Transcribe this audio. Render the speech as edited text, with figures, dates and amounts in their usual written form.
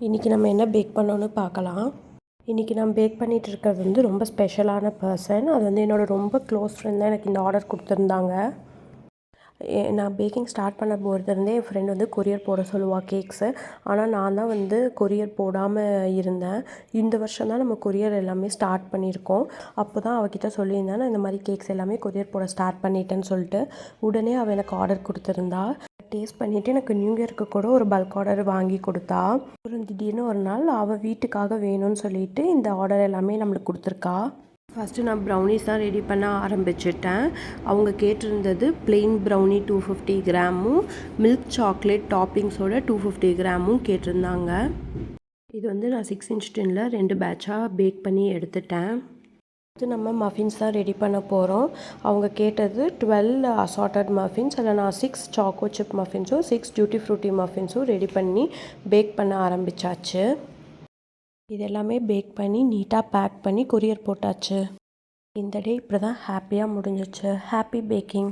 இன்றைக்கி நம்ம என்ன பேக் பண்ணோன்னு பார்க்கலாம். இன்றைக்கி நான் பேக் பண்ணிகிட்டு இருக்கிறது வந்து ரொம்ப ஸ்பெஷலான பர்சன். அது வந்து என்னோடய ரொம்ப க்ளோஸ் ஃப்ரெண்ட் தான் எனக்கு இந்த ஆர்டர் கொடுத்துருந்தாங்க. நான் பேக்கிங் ஸ்டார்ட் பண்ண போகிறதுலேருந்தே என் ஃப்ரெண்ட் வந்து கொரியர் போட சொல்லுவாள் கேக்ஸு. ஆனால் நான் தான் வந்து கொரியர் போடாமல் இருந்தேன். இந்த வருஷம் தான் நம்ம கொரியர் எல்லாமே ஸ்டார்ட் பண்ணியிருக்கோம். அப்போ தான் அவகிட்ட சொல்லியிருந்தேன், நான் இந்த மாதிரி கேக்ஸ் எல்லாமே கொரியர் போட ஸ்டார்ட் பண்ணிட்டேன்னு சொல்லிட்டு. உடனே அவள் எனக்கு ஆர்டர் கொடுத்துருந்தா. டேஸ்ட் பண்ணிவிட்டு எனக்கு நியூ இயருக்கு கூட ஒரு பல்க் ஆர்டர் வாங்கி கொடுத்தா. திடீர்னு ஒரு நாள் அவள் வீட்டுக்காக வேணும்னு சொல்லிட்டு இந்த ஆர்டர் எல்லாமே நம்மளுக்கு கொடுத்துருக்கா. ஃபஸ்ட்டு நான் ப்ரௌனிஸ் தான் ரெடி பண்ண ஆரம்பிச்சிட்டேன். அவங்க கேட்டிருந்தது பிளெயின் ப்ரௌனி 250 கிராமும் மில்க் சாக்லேட் டாப்பிங்ஸோட 250 கிராமும் கேட்டிருந்தாங்க. இது வந்து நான் 6 இன்ச் டின்னில் 2 பேட்சாக பேக் பண்ணி எடுத்துட்டேன். அடுத்து நம்ம மஃபின்ஸ் தான் ரெடி பண்ண போகிறோம். அவங்க கேட்டது 12 அசார்ட்டட் மஃபின்ஸ். அதில் நான் 6 சாக்கோ சிப் மஃபின்ஸும் 6 டியூட்டி ஃப்ரூட்டி மஃபின்ஸும் ரெடி பண்ணி பேக் பண்ண ஆரம்பித்தாச்சு. இது எல்லாமே பேக் பண்ணி நீட்டாக பேக் பண்ணி கொரியர் போட்டாச்சு. இந்த டே இப்படி தான் ஹாப்பியாக முடிஞ்சிச்சு. Happy packing.